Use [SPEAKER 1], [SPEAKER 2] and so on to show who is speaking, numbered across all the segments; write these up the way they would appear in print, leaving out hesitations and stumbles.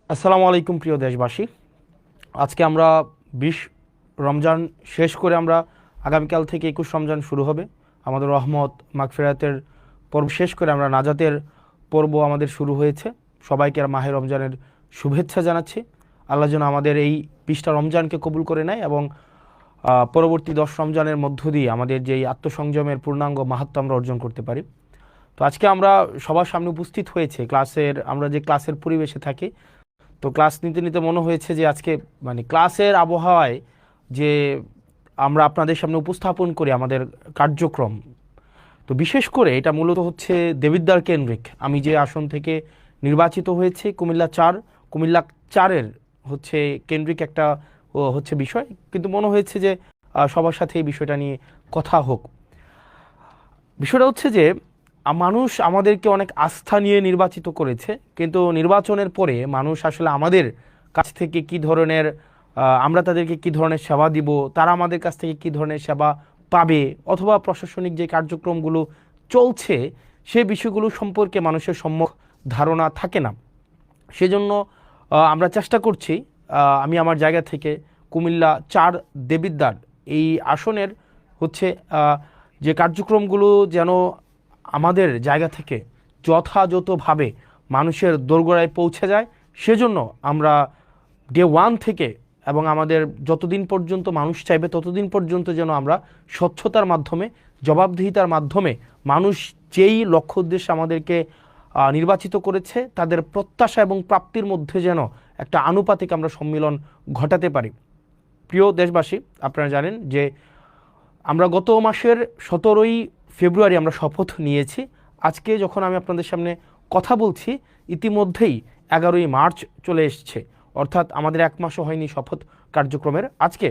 [SPEAKER 1] আসসালামু আলাইকুম প্রিয় দেশবাসী। আজকে আমরা 20 রমজান শেষ করে আমরা আগামীকাল থেকে 21 রমজান শুরু হবে। আমাদের রহমত মাগফিরাতের পর্ব শেষ করে আমরা নাজাতের পর্ব আমাদের শুরু হয়েছে। সবাইকে আর মাহে রমজানের শুভেচ্ছা জানাচ্ছি। আল্লাহ যেন আমাদের এই 20টা রমজানকে কবুল করে নেয় এবং পরবর্তী 10 রমজানের মধ্য দিয়ে আমাদের যেই আত্মসংযমের পূর্ণাঙ্গ মাহাত্ম্য আমরা অর্জন করতে পারি। তো আজকে আমরা সবার সামনে উপস্থিত হয়েছে আমরা যে ক্লাসের পরিবেশে থাকি। তো ক্লাস নিতে নিতে মনে হয়েছে যে আজকে ক্লাসের আবহাওয়ায় যে আমরা আপনাদের সামনে উপস্থাপন করি আমাদের কার্যক্রম। তো বিশেষ করে এটা মূলত হচ্ছে দেবিদ্বার কেন্দ্রিক। আমি যে আসন থেকে নির্বাচিত হয়েছে কুমিল্লা 4-এর হচ্ছে কেন্দ্রিক একটা হচ্ছে বিষয়, কিন্তু মনে হয়েছে যে সবার সাথে এই বিষয়টা নিয়ে কথা হোক। বিষয়টা হচ্ছে যে মানুষ আমাদেরকে অনেক আস্থা নিয়ে নির্বাচিত করেছে, কিন্তু নির্বাচনের পরে মানুষ আসলে আমাদের কাছ থেকে কি ধরনের আমরা তাদেরকে কি ধরনের সেবা দিব, তারা আমাদের কাছ থেকে কি ধরনের সেবা পাবে, অথবা প্রশাসনিক যে কার্যক্রমগুলো চলছে সেই বিষয়গুলো সম্পর্কে মানুষের সম্যক ধারণা থাকে না। সেজন্য আমরা চেষ্টা করছি, আমি আমার জায়গা থেকে কুমিল্লা 4 দেবিদ্বার এই আসনের হচ্ছে যে কার্যক্রমগুলো যেন আমাদের জায়গা থেকে যথাযথভাবে মানুষের দোরগোড়ায় পৌঁছে যায়, সেজন্য আমরা ডে 1 থেকে এবং আমাদের যতদিন পর্যন্ত মানুষ চাইবে ততদিন পর্যন্ত যেন আমরা স্বচ্ছতার মাধ্যমে, জবাবদিহিতার মাধ্যমে মানুষ যেই লক্ষ্য উদ্দেশ্যে আমাদেরকে নির্বাচিত করেছে তাদের প্রত্যাশা এবং প্রাপ্তির মধ্যে যেন একটা আনুপাতিক আমরা সম্মিলন ঘটাতে পারি। প্রিয় দেশবাসী, আপনারা জানেন যে আমরা গত মাসের 17ই ফেব্রুয়ারি আমরা শপথ নিয়েছি। আজকে যখন আমি আপনাদের সামনে কথা বলছি ইতিমধ্যেই 11ই মার্চ চলে এসছে, অর্থাৎ আমাদের 1 মাসও হয়নি শপথ কার্যক্রমের। আজকে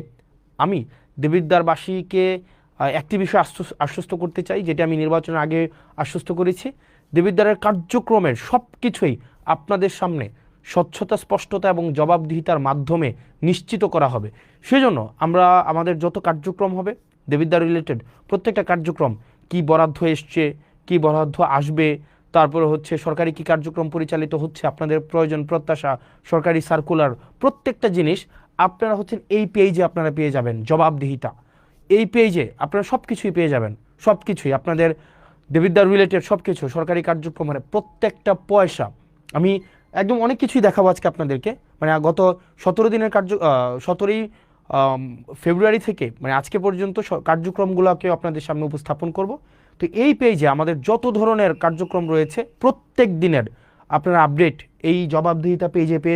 [SPEAKER 1] আমি দেবিদ্বারবাসীকে একটি বিষয় আশ্বস্ত করতে চাই, যেটা আমি নির্বাচনের আগে আশ্বস্ত করেছি। দেবিদ্বারের কার্যক্রমের সব কিছুই আপনাদের সামনে স্বচ্ছতা, স্পষ্টতা এবং জবাবদিহিতার মাধ্যমে নিশ্চিত করা হবে। সেজন্য আমরা আমাদের যত কার্যক্রম হবে দেবিদ্বার রিলেটেড প্রত্যেকটা কার্যক্রম, কি বরাদ্দ এসছে, কি বরাদ্দ আসবে, তারপরে হচ্ছে সরকারি কি কার্যক্রম পরিচালিত হচ্ছে, আপনাদের প্রয়োজন প্রত্যাশা, সরকারি সার্কুলার, প্রত্যেকটা জিনিস আপনারা হচ্ছেন এই পেজে আপনারা পেয়ে যাবেন। জবাবদিহিতা এই পেজে আপনারা সব কিছুই পেয়ে যাবেন। সব কিছুই আপনাদের দেবিদ্বার রিলেটেড সব কিছু সরকারি কার্যক্রমের প্রত্যেকটা পয়সা আমি একদম অনেক কিছুই দেখাবো আজকে আপনাদেরকে। গত 17 দিনের 17ই ফেব্রুয়ারি থেকে আজকে পর্যন্ত কার্যক্রমগুলোকে আপনাদের সামনে উপস্থাপন করব। তো এই পেজে আমাদের যত ধরনের কার্যক্রম রয়েছে প্রত্যেক দিনের আপনারা আপডেট এই জবাবদিহিতা পেজে পেয়ে